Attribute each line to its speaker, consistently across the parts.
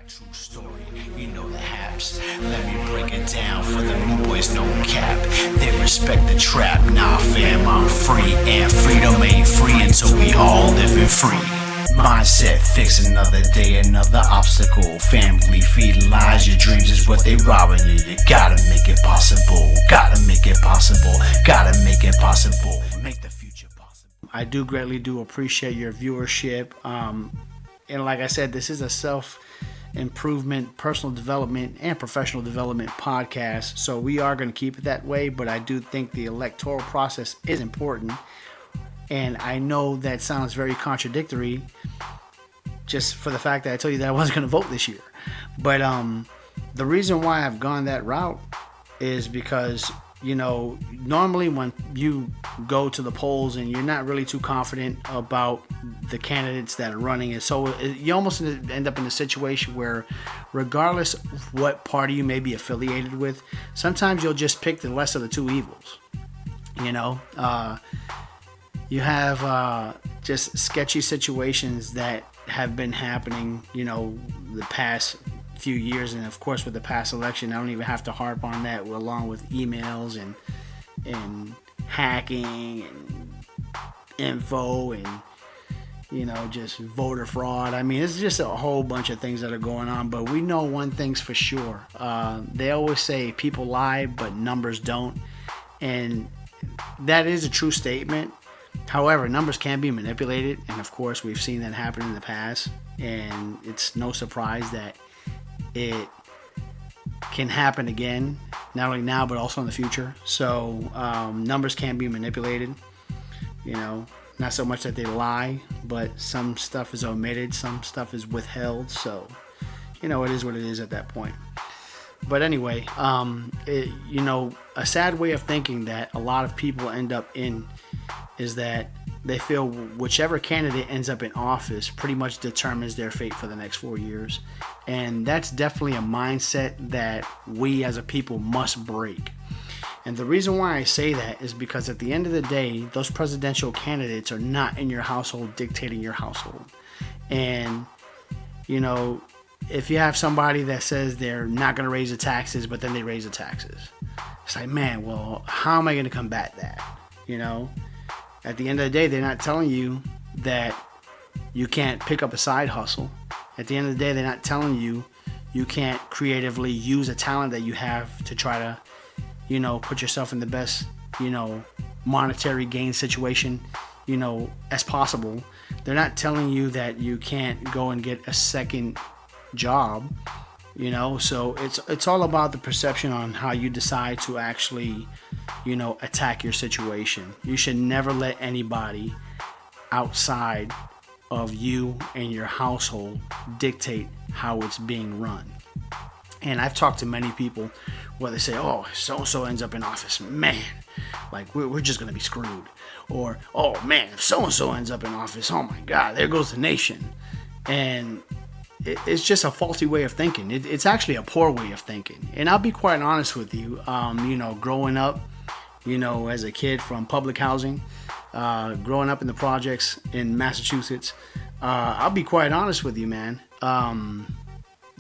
Speaker 1: True story, you know the haps. Let me break it down for the new boys, no cap. They respect the trap, nah fam, I'm free. And freedom ain't free until we all living free. Mindset fix, another day, another obstacle. Family feed lies, your dreams is what they robbing you. You gotta make it possible, gotta make it possible, gotta make it possible. Make the future possible.
Speaker 2: I do appreciate your viewership. And like I said, this is a self improvement, personal development, and professional development podcast. So we are going to keep it that way, but I do think the electoral process is important. And I know that sounds very contradictory just for the fact that I told you that I wasn't going to vote this year. But the reason why I've gone that route is because, you know, normally when you go to the polls and you're not really too confident about the candidates that are running, and so you almost end up in a situation where regardless of what party you may be affiliated with, sometimes you'll just pick the less of the two evils. You know, you have just sketchy situations that have been happening, you know, the past few years, and of course with the past election, I don't even have to harp on that, along with emails and hacking and info and, you know, just voter fraud. I mean, it's just a whole bunch of things that are going on, but we know one thing's for sure. They always say people lie, but numbers don't, and that is a true statement. However, numbers can be manipulated, and of course we've seen that happen in the past, and it's no surprise that it can happen again, not only now but also in the future. So numbers can be manipulated, you know, not so much that they lie, but some stuff is omitted, some stuff is withheld. So, you know, it is what it is at that point. But anyway, you know, a sad way of thinking that a lot of people end up in is that they feel whichever candidate ends up in office pretty much determines their fate for the next 4 years. And that's definitely a mindset that we as a people must break. And the reason why I say that is because at the end of the day, those presidential candidates are not in your household dictating your household. And, you know, if you have somebody that says they're not going to raise the taxes, but then they raise the taxes, it's like, man, well, how am I going to combat that? You know, at the end of the day, they're not telling you that you can't pick up a side hustle. At the end of the day, they're not telling you you can't creatively use a talent that you have to try to, you know, put yourself in the best, you know, monetary gain situation, you know, as possible. They're not telling you that you can't go and get a second job, you know. So it's all about the perception on how you decide to actually, you know, attack your situation. You should never let anybody outside of you and your household dictate how it's being run. And I've talked to many people where they say, oh, so-and-so ends up in office, man, like we're just going to be screwed. Or, oh man, if so-and-so ends up in office, oh my God, there goes the nation. And it's just a faulty way of thinking. It's actually a poor way of thinking. And I'll be quite honest with you, you know, growing up, you know, as a kid from public housing, growing up in the projects in Massachusetts, I'll be quite honest with you, man.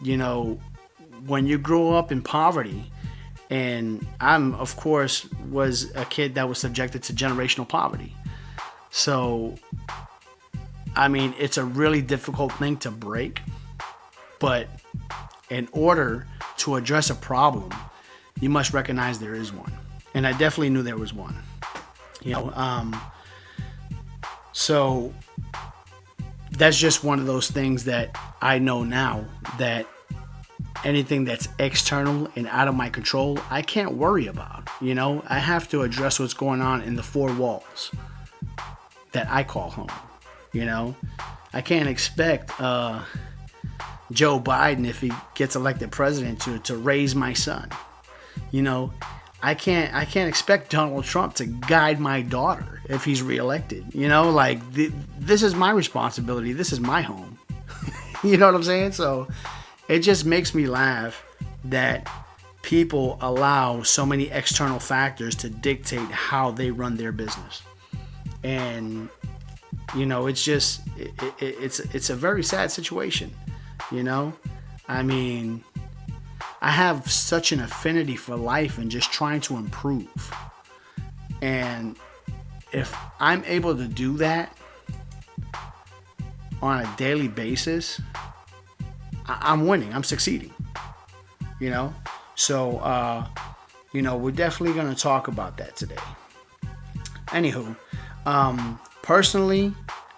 Speaker 2: You know, when you grow up in poverty, and I'm, of course, was a kid that was subjected to generational poverty. So, I mean, it's a really difficult thing to break. But in order to address a problem, you must recognize there is one. And I definitely knew there was one. You know, so that's just one of those things that I know now, that anything that's external and out of my control, I can't worry about. You know, I have to address what's going on in the four walls that I call home. You know, I can't expect Joe Biden, if he gets elected president, to raise my son. You know, I can't expect Donald Trump to guide my daughter if he's reelected. You know, like this is my responsibility. This is my home. You know what I'm saying? So it just makes me laugh that people allow so many external factors to dictate how they run their business. And, you know, it's just, it's a very sad situation, you know. I mean, I have such an affinity for life and just trying to improve. And if I'm able to do that on a daily basis, I'm winning. I'm succeeding. You know? So, we're definitely going to talk about that today. Anywho, personally,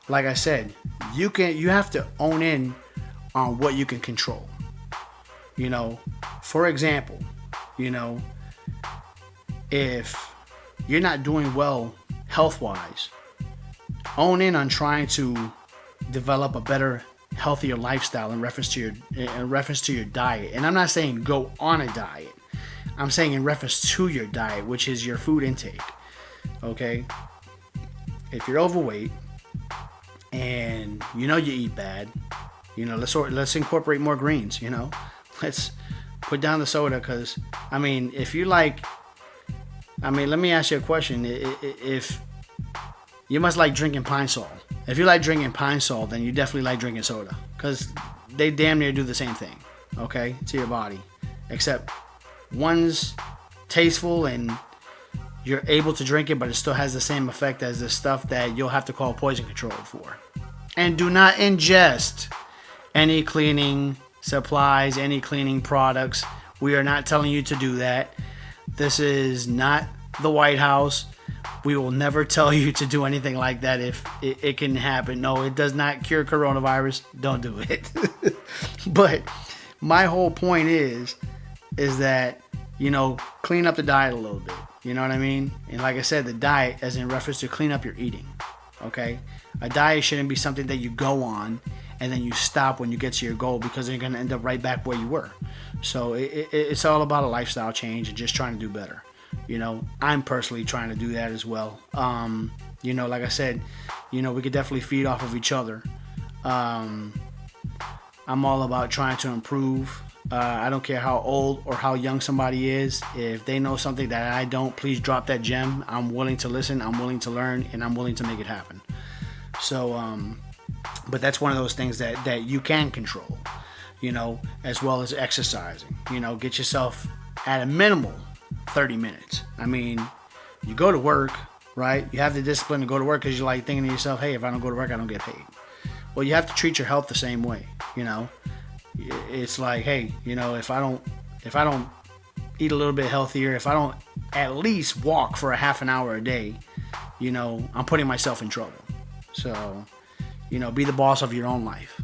Speaker 2: like I said, you have to own in on what you can control. For example, if you're not doing well health-wise, own in on trying to develop a better, healthier lifestyle in reference to your diet. And I'm not saying go on a diet. I'm saying in reference to your diet, which is your food intake. Okay? If you're overweight and you eat bad, let's incorporate more greens, Let's put down the soda, because let me ask you a question. If you must like drinking Pine Sol. If you like drinking Pine Sol, then you definitely like drinking soda, because they damn near do the same thing, okay, to your body, except one's tasteful and you're able to drink it, but it still has the same effect as the stuff that you'll have to call poison control for. And do not ingest any cleaning supplies, any cleaning products. We are not telling you to do that. This is not the White House. We will never tell you to do anything like that if it can happen. No, it does not cure coronavirus. Don't do it. But my whole point is that, clean up the diet a little bit. You know what I mean? And like I said, the diet as in reference to clean up your eating. Okay? A diet shouldn't be something that you go on and then you stop when you get to your goal, because you're going to end up right back where you were. So it's all about a lifestyle change and just trying to do better. I'm personally trying to do that as well. Like I said, we could definitely feed off of each other. I'm all about trying to improve. I don't care how old or how young somebody is. If they know something that I don't, please drop that gem. I'm willing to listen, I'm willing to learn, and I'm willing to make it happen. So, but that's one of those things that you can control, as well as exercising. Get yourself at a minimal 30 minutes. You go to work, right? You have the discipline to go to work because you're like thinking to yourself, hey, if I don't go to work, I don't get paid. Well, you have to treat your health the same way. It's like, hey, if I don't eat a little bit healthier, if I don't at least walk for a half an hour a day, I'm putting myself in trouble. So, be the boss of your own life.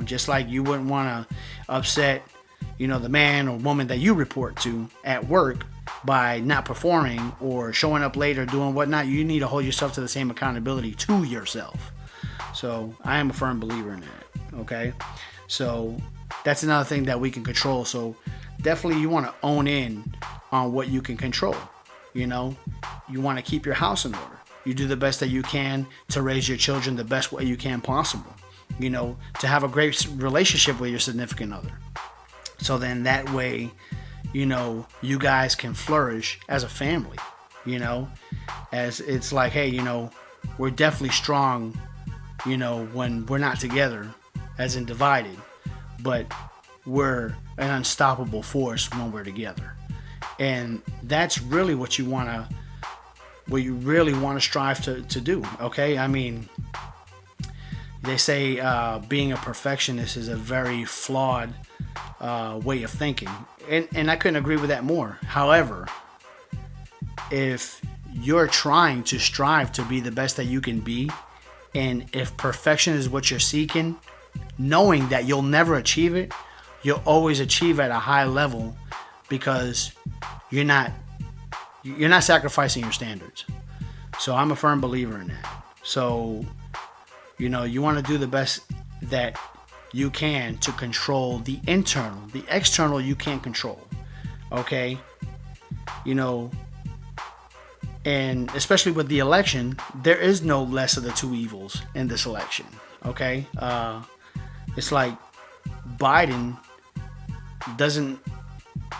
Speaker 2: Just like you wouldn't want to upset, the man or woman that you report to at work by not performing or showing up late or doing whatnot. You need to hold yourself to the same accountability to yourself. So I am a firm believer in that. Okay. So that's another thing that we can control. So definitely you want to own in on what you can control. You want to keep your house in order. You do the best that you can to raise your children the best way you can possible. To have a great relationship with your significant other. So then that way, you guys can flourish as a family, as it's like, hey, we're definitely strong, when we're not together, as in divided, but we're an unstoppable force when we're together. And that's really what you really want to strive to do. Okay. They say being a perfectionist is a very flawed way of thinking. And I couldn't agree with that more. However, if you're trying to strive to be the best that you can be, and if perfection is what you're seeking, knowing that you'll never achieve it, you'll always achieve at a high level, because you're not sacrificing your standards. So I'm a firm believer in that. So, you want to do the best that you can to control the internal. The external you can't control. Okay? And especially with the election, there is no less of the two evils in this election. Okay? It's like Biden doesn't...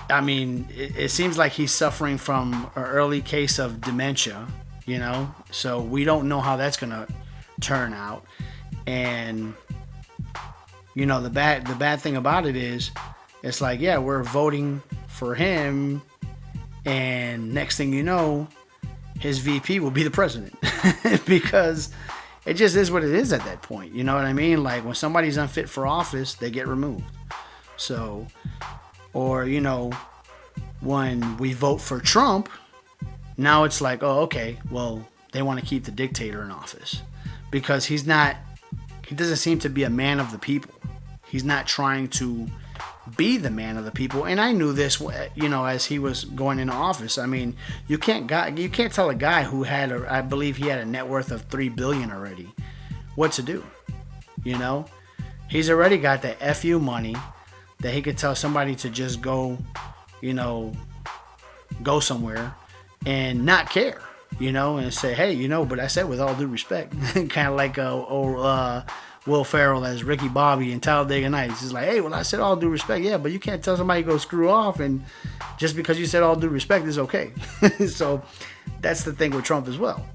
Speaker 2: it seems like he's suffering from an early case of dementia, So we don't know how that's going to turn out. And the bad thing about it is, it's like, yeah, we're voting for him, and next thing you know, his VP will be the president because it just is what it is at that point. You know what I mean? Like, when somebody's unfit for office, they get removed. So, or, when we vote for Trump, now it's like, oh, okay, well, they want to keep the dictator in office because he doesn't seem to be a man of the people. He's not trying to be the man of the people. And I knew this, as he was going into office. I mean, you can't tell a guy who had, I believe he had a net worth of $3 billion already, what to do. He's already got the FU money that he could tell somebody to just go, go somewhere and not care, and say, hey, but I said with all due respect, kind of like Will Ferrell as Ricky Bobby in Talladega Nights. It's like, hey, well, I said all due respect. Yeah, but you can't tell somebody to go screw off, and just because you said all due respect is okay. So that's the thing with Trump as well.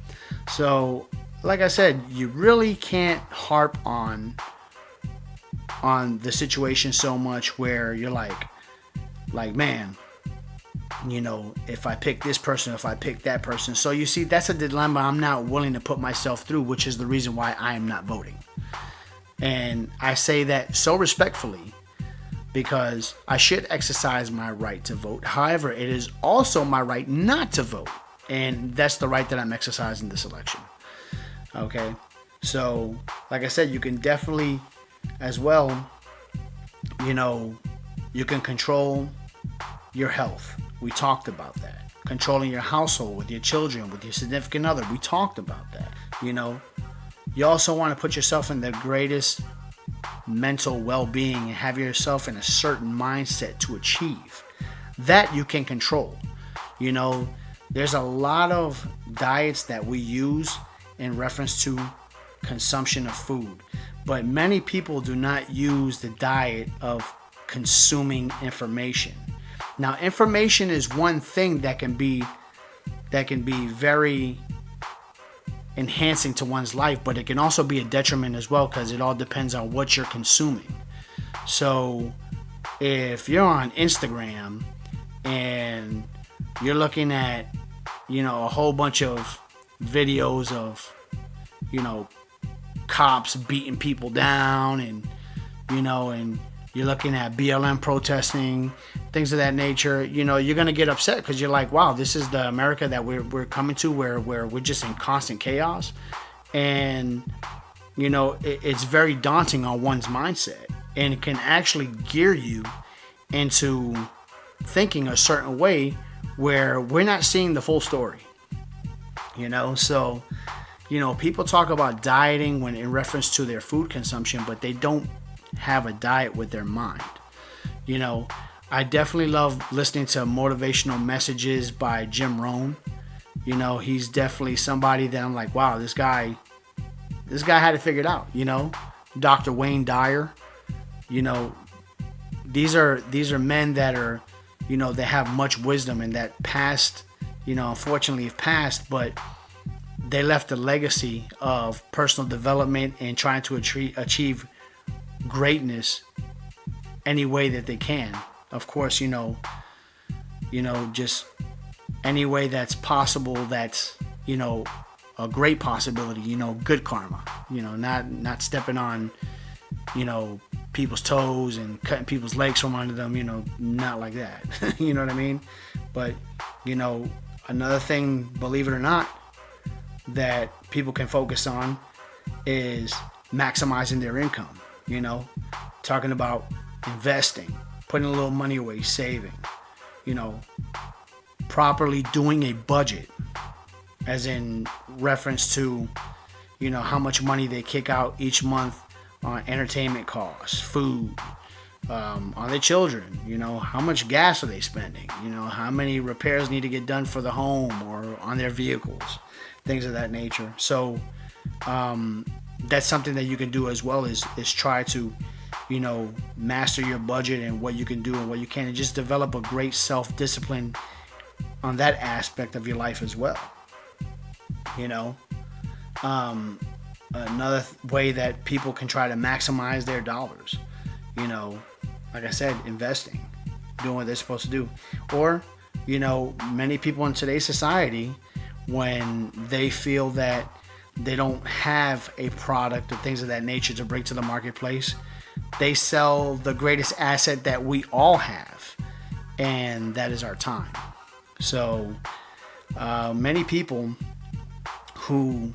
Speaker 2: So, like I said, you really can't harp on the situation so much where you're like, man, if I pick this person, if I pick that person. So you see, that's a dilemma I'm not willing to put myself through, which is the reason why I am not voting. And I say that so respectfully because I should exercise my right to vote. However, it is also my right not to vote. And that's the right that I'm exercising this election. Okay? So, like I said, you can definitely, as well, you can control your health. We talked about that. Controlling your household with your children, with your significant other. We talked about that. You also want to put yourself in the greatest mental well-being and have yourself in a certain mindset to achieve. That you can control. There's a lot of diets that we use in reference to consumption of food. But many people do not use the diet of consuming information. Now, information is one thing that can be very enhancing to one's life, but it can also be a detriment as well because it all depends on what you're consuming. So if you're on Instagram and you're looking at, a whole bunch of videos of, cops beating people down and, and you're looking at BLM protesting, things of that nature, you're going to get upset because you're like, wow, this is the America that we're coming to where we're just in constant chaos. And, it's very daunting on one's mindset. And it can actually gear you into thinking a certain way where we're not seeing the full story. So, people talk about dieting when in reference to their food consumption, but they don't have a diet with their mind. I definitely love listening to motivational messages by Jim Rohn. He's definitely somebody that I'm like, wow, this guy had it figured out. Dr. Wayne Dyer. These are men that are, they have much wisdom and that passed, unfortunately have passed, but they left a legacy of personal development and trying to achieve greatness any way that they can. Of course, just any way that's possible, that's, a great possibility, good karma, not stepping on, people's toes and cutting people's legs from under them, not like that. You know what I mean? But, another thing, believe it or not, that people can focus on is maximizing their income. Talking about investing, putting a little money away, saving, properly doing a budget, as in reference to, how much money they kick out each month on entertainment costs, food, on their children, how much gas are they spending, how many repairs need to get done for the home or on their vehicles, things of that nature. So, that's something that you can do as well is try to, master your budget and what you can do and what you can, and just develop a great self-discipline on that aspect of your life as well. Another way that people can try to maximize their dollars, you know, like I said, investing, doing what they're supposed to do. Or, you know, many people in today's society, when they feel that they don't have a product or things of that nature to bring to the marketplace, they sell the greatest asset that we all have, and that is our time. So many people who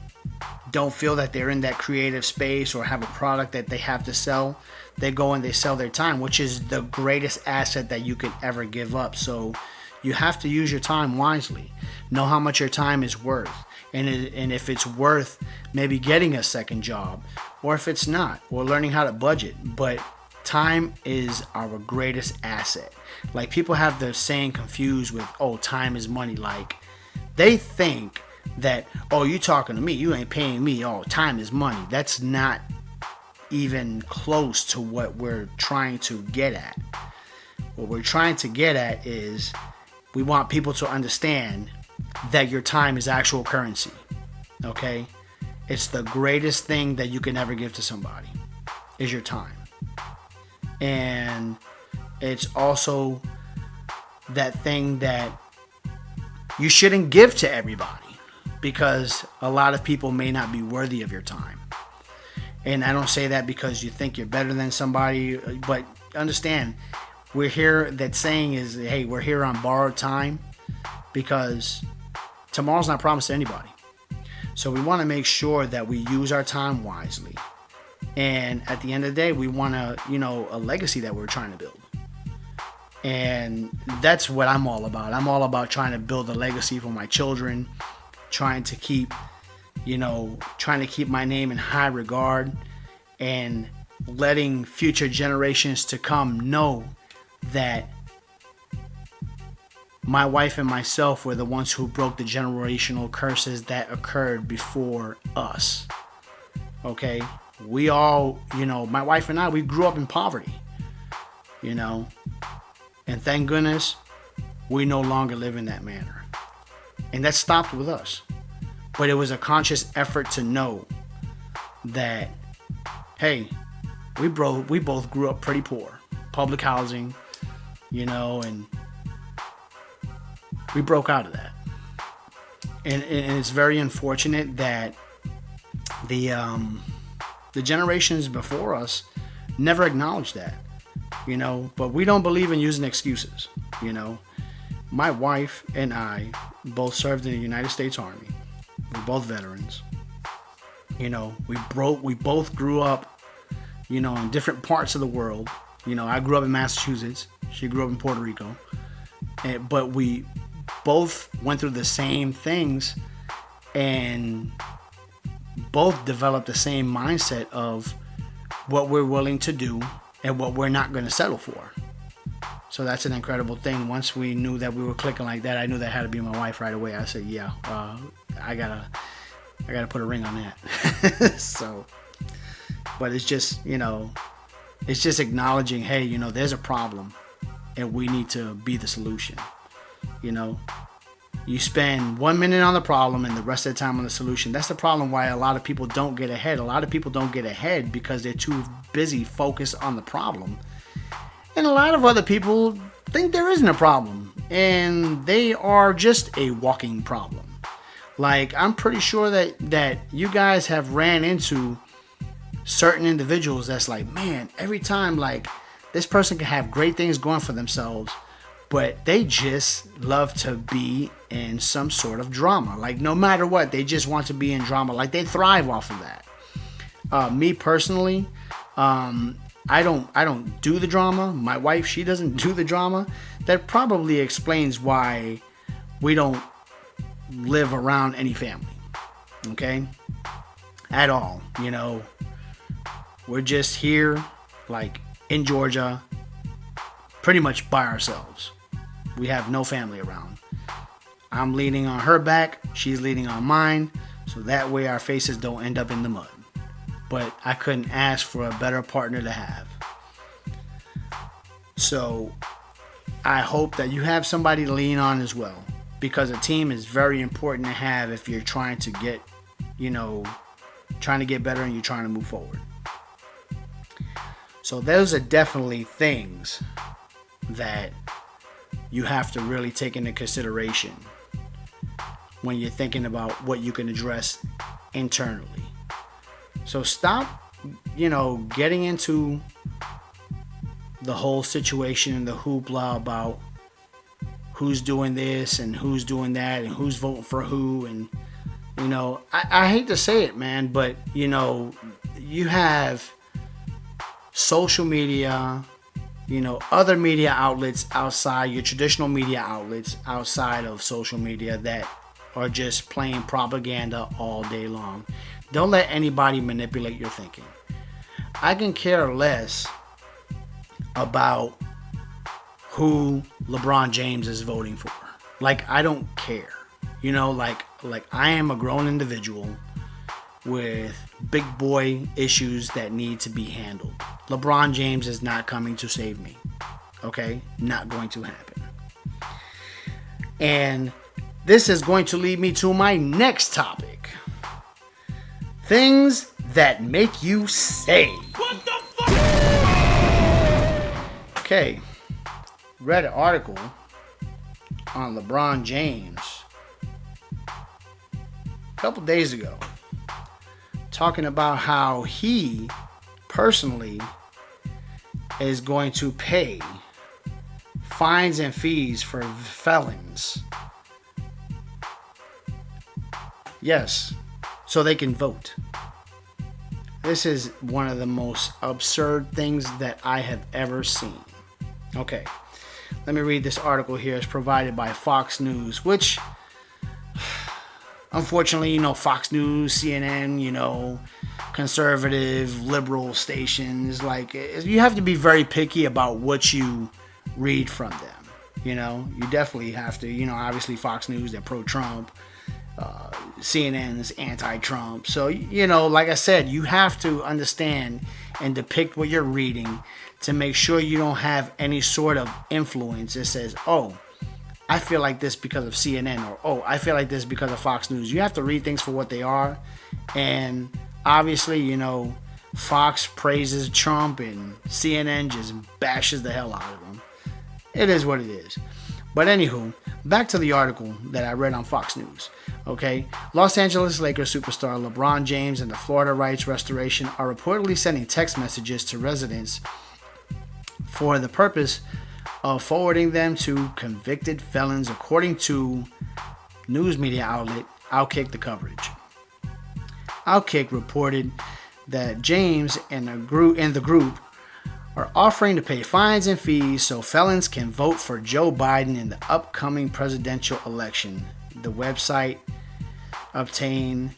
Speaker 2: don't feel that they're in that creative space or have a product that they have to sell, they go and they sell their time, which is the greatest asset that you could ever give up. So you have to use your time wisely. Know how much your time is worth. And if it's worth maybe getting a second job, or if it's not, or learning how to budget. But time is our greatest asset. Like, people have the saying confused with, oh, time is money. Like, they think that, oh, you talking to me, you ain't paying me, oh, time is money. That's not even close to what we're trying to get at. What we're trying to get at is, we want people to understand that your time is actual currency. Okay? It's the greatest thing that you can ever give to somebody, is your time. And it's also that thing that you shouldn't give to everybody, because a lot of people may not be worthy of your time. And I don't say that because you think you're better than somebody, but understand, we're here, that saying is, hey, we're here on borrowed time, because tomorrow's not promised to anybody. So we want to make sure that we use our time wisely. And at the end of the day, we want a legacy that we're trying to build. And that's what I'm all about. I'm all about trying to build a legacy for my children, trying to keep my name in high regard, and letting future generations to come know that my wife and myself were the ones who broke the generational curses that occurred before us. Okay? We all, my wife and I, we grew up in poverty, and thank goodness we no longer live in that manner. And that stopped with us. But it was a conscious effort to know that, hey, we both grew up pretty poor. Public housing, and we broke out of that. And it's very unfortunate that the generations before us never acknowledged that, but we don't believe in using excuses. My wife and I both served in the United States Army. We're both veterans. We both grew up, in different parts of the world. I grew up in Massachusetts. She grew up in Puerto Rico. But we both went through the same things and both developed the same mindset of what we're willing to do and what we're not going to settle for. So that's an incredible thing. Once we knew that we were clicking like that, I knew that had to be my wife right away. I said, yeah, I gotta put a ring on that. So, but it's just, it's just acknowledging, hey, there's a problem and we need to be the solution. You spend 1 minute on the problem and the rest of the time on the solution. That's the problem why a lot of people don't get ahead. A lot of people don't get ahead because they're too busy focused on the problem. And a lot of other people think there isn't a problem and they are just a walking problem. Like, I'm pretty sure that you guys have ran into certain individuals that's like, man, every time, like, this person can have great things going for themselves, but they just love to be in some sort of drama. Like, no matter what, they just want to be in drama. Like, they thrive off of that. Me personally, I don't do the drama. My wife, she doesn't do the drama. That probably explains why we don't live around any family. Okay? At all. We're just here, like, in Georgia, pretty much by ourselves. We have no family around. I'm leaning on her back, she's leaning on mine, so that way our faces don't end up in the mud. But I couldn't ask for a better partner to have. So I hope that you have somebody to lean on as well, because a team is very important to have if you're trying to get, trying to get better and you're trying to move forward. So those are definitely things that you have to really take into consideration when you're thinking about what you can address internally. So stop, getting into the whole situation and the hoopla about who's doing this and who's doing that and who's voting for who. And, I hate to say it, man, but, you have social media, other media outlets outside your traditional media outlets outside of social media that are just playing propaganda all day long. Don't let anybody manipulate your thinking. I can care less about who LeBron James is voting for. Like, I don't care. Like I am a grown individual with big boy issues that need to be handled. LeBron James is not coming to save me. Okay? Not going to happen. And this is going to lead me to my next topic. Things that make you say. What the fuck? Okay. Read an article on LeBron James a couple days ago talking about how he personally is going to pay fines and fees for felons. Yes, so they can vote. This is one of the most absurd things that I have ever seen. Okay, let me read this article here. It's provided by Fox News, which, unfortunately, Fox News, CNN, conservative, liberal stations, like, you have to be very picky about what you read from them. You definitely have to, obviously Fox News, they're pro-Trump. CNN's anti-Trump. So, like I said, you have to understand and depict what you're reading to make sure you don't have any sort of influence that says, oh, I feel like this because of CNN, or oh, I feel like this because of Fox News. You have to read things for what they are. And obviously, Fox praises Trump and CNN just bashes the hell out of him. It is what it is. But anywho, back to the article that I read on Fox News. Okay, Los Angeles Lakers superstar LeBron James and the Florida Rights Restoration are reportedly sending text messages to residents for the purpose of forwarding them to convicted felons, according to news media outlet Outkick the coverage. Outkick reported that James and the group are offering to pay fines and fees so felons can vote for Joe Biden in the upcoming presidential election. The website obtained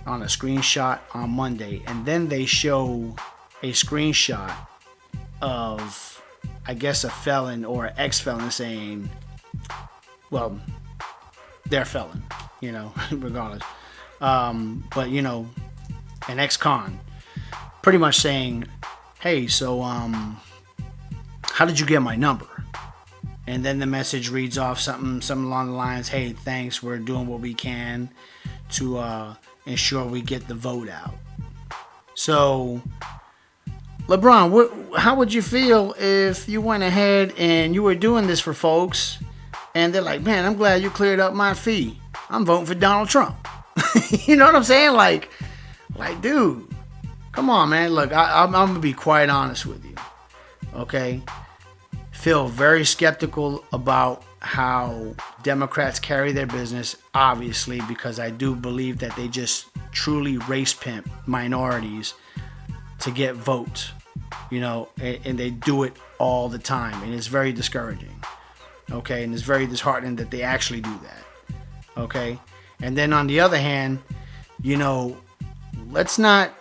Speaker 2: on a screenshot on Monday, and then they show a screenshot of, I guess, a felon or an ex-felon saying, well, they're a felon, regardless. But, an ex-con pretty much saying, hey, so, how did you get my number? And then the message reads off something along the lines, hey, thanks, we're doing what we can to ensure we get the vote out. So, LeBron, how would you feel if you went ahead and you were doing this for folks and they're like, man, I'm glad you cleared up my fee. I'm voting for Donald Trump. You know what I'm saying? Like, dude, come on, man. Look, I'm going to be quite honest with you. Okay? Feel very skeptical about how Democrats carry their business, obviously, because I do believe that they just truly race pimp minorities to get votes, and they do it all the time, and it's very discouraging, okay, and it's very disheartening that they actually do that, okay, and then on the other hand, let's not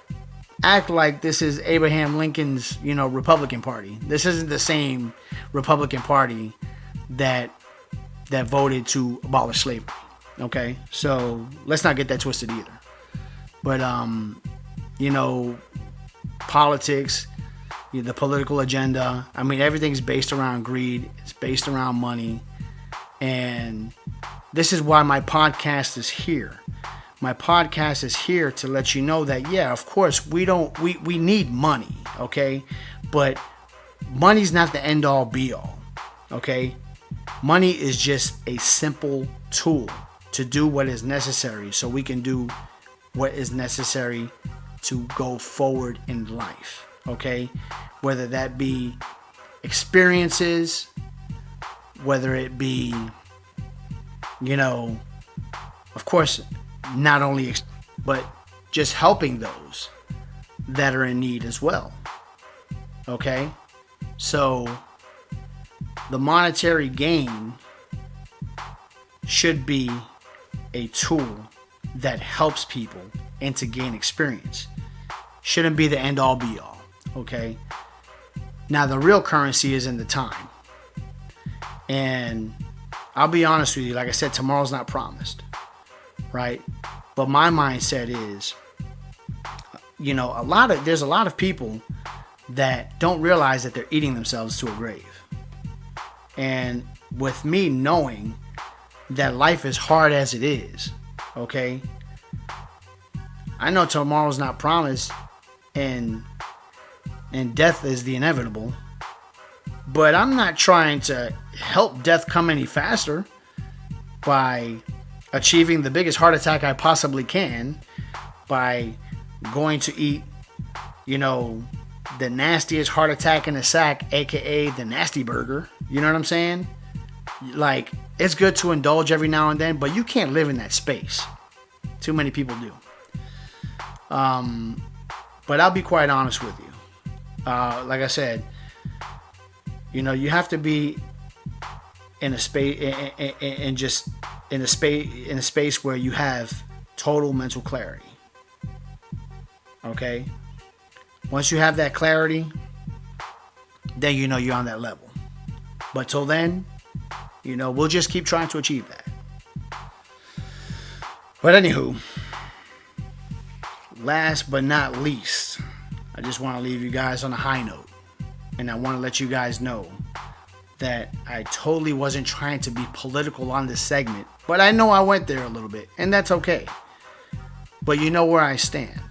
Speaker 2: act like this is Abraham Lincoln's, Republican Party. This isn't the same Republican Party that voted to abolish slavery. Okay, so let's not get that twisted either. But politics, the political agenda. I mean, everything's based around greed. It's based around money, and this is why my podcast is here, my podcast is here to let you know that, yeah, of course, we need money, okay? But money's not the end all be all, okay? Money is just a simple tool to do what is necessary so we can do what is necessary to go forward in life, okay? Whether that be experiences, whether it be, of course, not only, but just helping those that are in need as well. Okay? So, the monetary gain should be a tool that helps people and to gain experience. Shouldn't be the end all be all. Okay? Now, the real currency is in the time. And I'll be honest with you, like I said, tomorrow's not promised. Right? But my mindset is, there's a lot of people that don't realize that they're eating themselves to a grave. And with me knowing that life is hard as it is, okay, I know tomorrow's not promised and death is the inevitable, but I'm not trying to help death come any faster by achieving the biggest heart attack I possibly can by going to eat, the nastiest heart attack in the sack, aka the nasty burger. You know what I'm saying? Like, it's good to indulge every now and then, but you can't live in that space. Too many people do. But I'll be quite honest with you. Like I said, you have to be in a space, in a space where you have total mental clarity. Okay? Once you have that clarity, then you're on that level. But till then, we'll just keep trying to achieve that. But anywho, last but not least, I just want to leave you guys on a high note. And I want to let you guys know that I totally wasn't trying to be political on this segment, but I know I went there a little bit, and that's okay. But you know where I stand.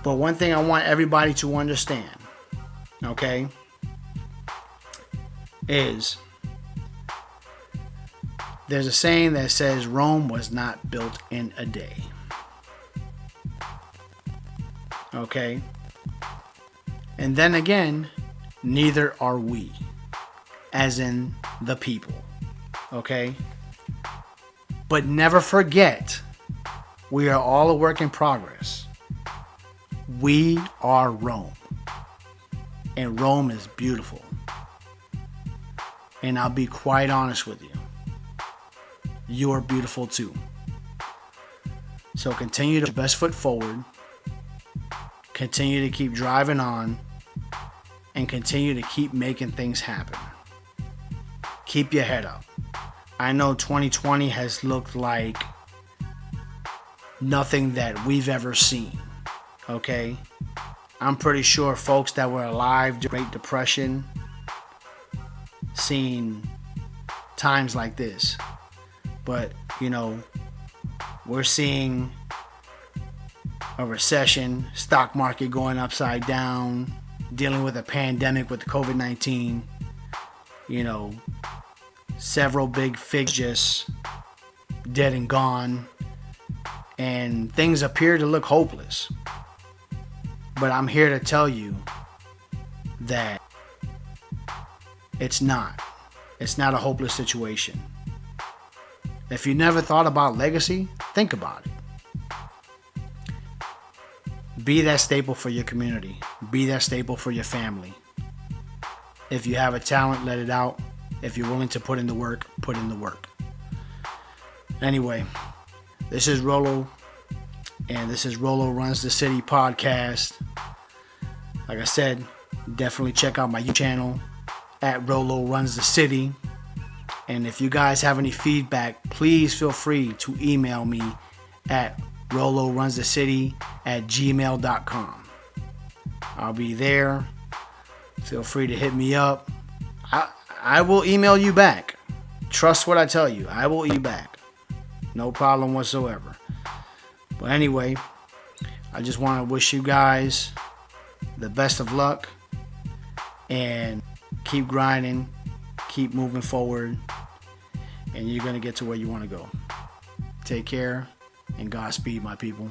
Speaker 2: But one thing I want everybody to understand, okay, is there's a saying that says Rome was not built in a day. Okay? And then again, neither are we, as in the people. Okay? But never forget, we are all a work in progress. We are Rome. And Rome is beautiful. And I'll be quite honest with you. You are beautiful too. So continue to put your best foot forward. Continue to keep driving on. And continue to keep making things happen. Keep your head up. I know 2020 has looked like nothing that we've ever seen. Okay? I'm pretty sure folks that were alive during the Great Depression seen times like this. But, we're seeing a recession, stock market going upside down, dealing with a pandemic with the COVID-19, several big figs just dead and gone, and things appear to look hopeless. But I'm here to tell you that it's not. It's not a hopeless situation. If you never thought about legacy, think about it. Be that staple for your community. Be that staple for your family. If you have a talent, let it out. If you're willing to put in the work, put in the work. Anyway, this is Rolo, and this is Rolo Runs the City podcast. Like I said, definitely check out my YouTube channel at Rolo Runs the City. And if you guys have any feedback, please feel free to email me at rolorunsthecity@gmail.com. I'll be there. Feel free to hit me up. I will email you back. Trust what I tell you. I will email you back. No problem whatsoever. But anyway, I just want to wish you guys the best of luck and keep grinding, keep moving forward, and you're going to get to where you want to go. Take care and Godspeed, my people.